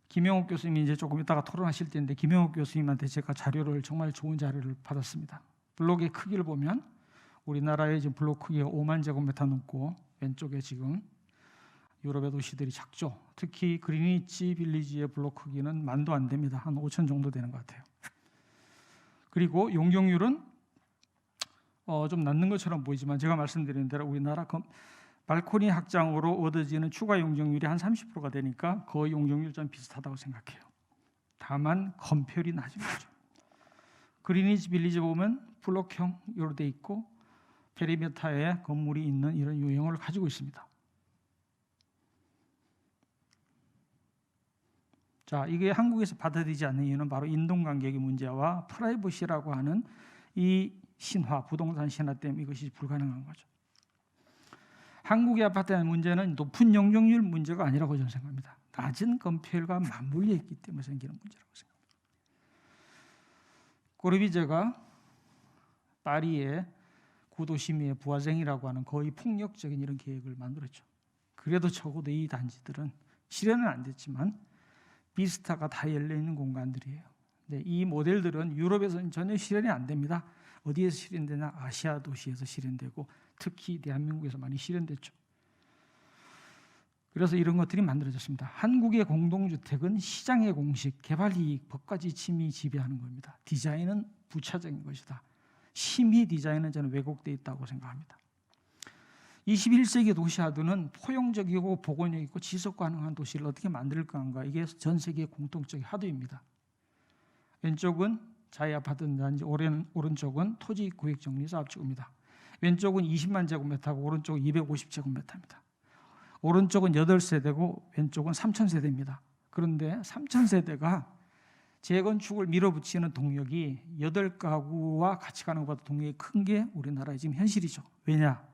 김영옥 교수님이 이제 조금 이따가 토론하실 텐데, 김영옥 교수님한테 제가 자료를, 정말 좋은 자료를 받았습니다. 블록의 크기를 보면 우리나라의 지금 블록 크기가 5만 제곱미터 넘고, 왼쪽에 지금 유럽의 도시들이 작죠. 특히 그리니치 빌리지의 블록 크기는 만도 안 됩니다. 한 5천 정도 되는 것 같아요. 그리고 용적률은 좀 낮는 것처럼 보이지만, 제가 말씀드린 대로 우리나라 발코니 확장으로 얻어지는 추가 용적률이 한 30%가 되니까 거의 용적률좀 비슷하다고 생각해요. 다만 건폐율이 낮은 거죠. 그리니치 빌리지 보면 블록형으로 돼 있고 페리메타에 건물이 있는 이런 유형을 가지고 있습니다. 자, 이게 한국에서 받아들이지 않는 이유는 바로 인동간격의 문제와 프라이버시라고 하는 이 신화, 부동산 신화 때문에 이것이 불가능한 거죠. 한국의 아파트의 문제는 높은 용적률 문제가 아니라고 저는 생각합니다. 낮은 건폐율과 맞물려 있기 때문에 생기는 문제라고 생각합니다. 꼬르비제가 파리의 구도심의 부화쟁이라고 하는 거의 폭력적인 이런 계획을 만들었죠. 그래도 적어도 이 단지들은 실현은 안 됐지만 비스타가 다 열려있는 공간들이에요. 근데 이 모델들은 유럽에서는 전혀 실현이 안 됩니다. 어디에서 실현되냐? 아시아 도시에서 실현되고 특히 대한민국에서 많이 실현됐죠. 그래서 이런 것들이 만들어졌습니다. 한국의 공동주택은 시장의 공식, 개발이익, 법과 지침이 지배하는 겁니다. 디자인은 부차적인 것이다. 심의 디자인은 저는 왜곡되어 있다고 생각합니다. 21세기 도시화도는 포용적이고 복원력 있고 지속 가능한 도시를 어떻게 만들까 한가, 이게 전 세계의 공통적인 화두입니다. 왼쪽은 자유아파트 단지, 오른쪽은 토지구역정리사업지구입니다. 왼쪽은 20만 제곱미터고 오른쪽은 250제곱미터입니다. 오른쪽은 8세대고 왼쪽은 3000세대입니다. 그런데 3000세대가 재건축을 밀어붙이는 동력이 8가구와 같이 가는 것보다 동력이 큰 게 우리나라의 지금 현실이죠. 왜냐?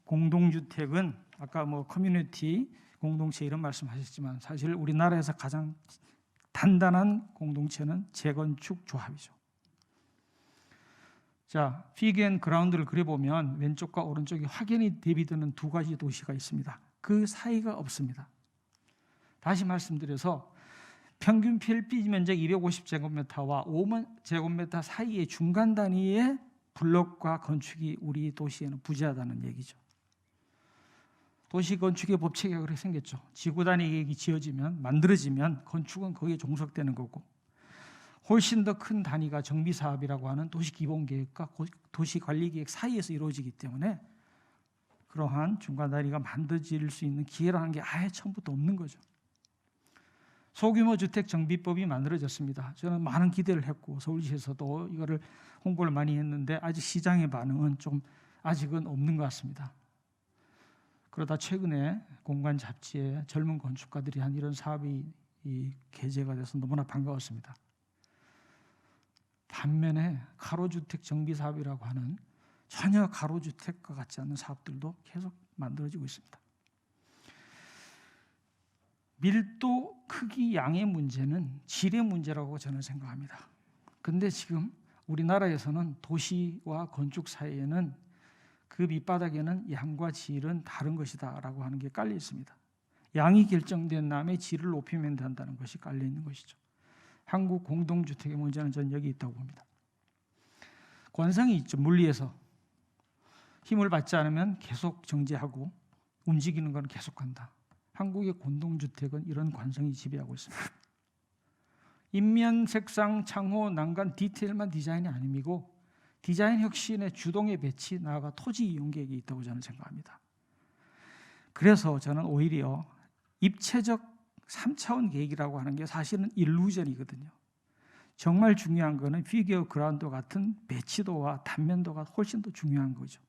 공동주택은 아까 커뮤니티 공동체 이런 말씀하셨지만 사실 우리나라에서 가장 단단한 공동체는 재건축 조합이죠. 자, 피그 앤 그라운드를 그려보면 왼쪽과 오른쪽이 확연히 대비되는 두 가지 도시가 있습니다. 그 사이가 없습니다. 다시 말씀드려서 평균 필지 면적 250제곱미터와 5만 제곱미터 사이의 중간 단위의 블록과 건축이 우리 도시에는 부재하다는 얘기죠. 도시 건축의 법칙이 그렇게 생겼죠. 지구 단위 계획이 만들어지면 건축은 거기에 종속되는 거고, 훨씬 더 큰 단위가 정비사업이라고 하는 도시기본계획과 도시관리계획 사이에서 이루어지기 때문에 그러한 중간 단위가 만들어질 수 있는 기회라는 게 아예 처음부터 없는 거죠. 소규모 주택 정비법이 만들어졌습니다. 저는 많은 기대를 했고 서울시에서도 이거를 홍보를 많이 했는데 아직 시장의 반응은 좀 아직은 없는 것 같습니다. 그러다 최근에 공간 잡지에 젊은 건축가들이 한 이런 사업이 게재가 돼서 너무나 반가웠습니다. 반면에 가로주택 정비 사업이라고 하는 전혀 가로주택과 같지 않은 사업들도 계속 만들어지고 있습니다. 밀도, 크기, 양의 문제는 질의 문제라고 저는 생각합니다. 근데 지금 우리나라에서는 도시와 건축 사이에는 그 밑바닥에는 양과 질은 다른 것이다 라고 하는 게 깔려 있습니다. 양이 결정된 다음에 질을 높이면 된다는 것이 깔려 있는 것이죠. 한국 공동주택의 문제는 저는 여기 있다고 봅니다. 권성이 있죠. 물리에서 힘을 받지 않으면 계속 정지하고 움직이는 건 계속한다. 한국의 공동주택은 이런 관성이 지배하고 있습니다. 인면, 색상, 창호, 난간, 디테일만 디자인이 아니고 디자인 혁신의 주동의 배치, 나아가 토지 이용 계획이 있다고 저는 생각합니다. 그래서 저는 오히려 입체적 3차원 계획이라고 하는 게 사실은 일루전이거든요. 정말 중요한 거는 피규어 그라운드 같은 배치도와 단면도가 훨씬 더 중요한 거죠.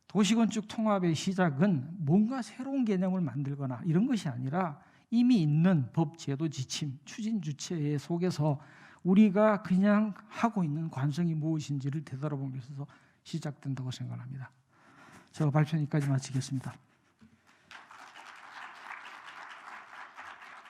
도시건축 통합의 시작은 뭔가 새로운 개념을 만들거나 이런 것이 아니라 이미 있는 법, 제도, 지침, 추진 주체 속에서 우리가 그냥 하고 있는 관성이 무엇인지를 되돌아보면서 시작된다고 생각합니다. 제가 발표 여기까지 마치겠습니다.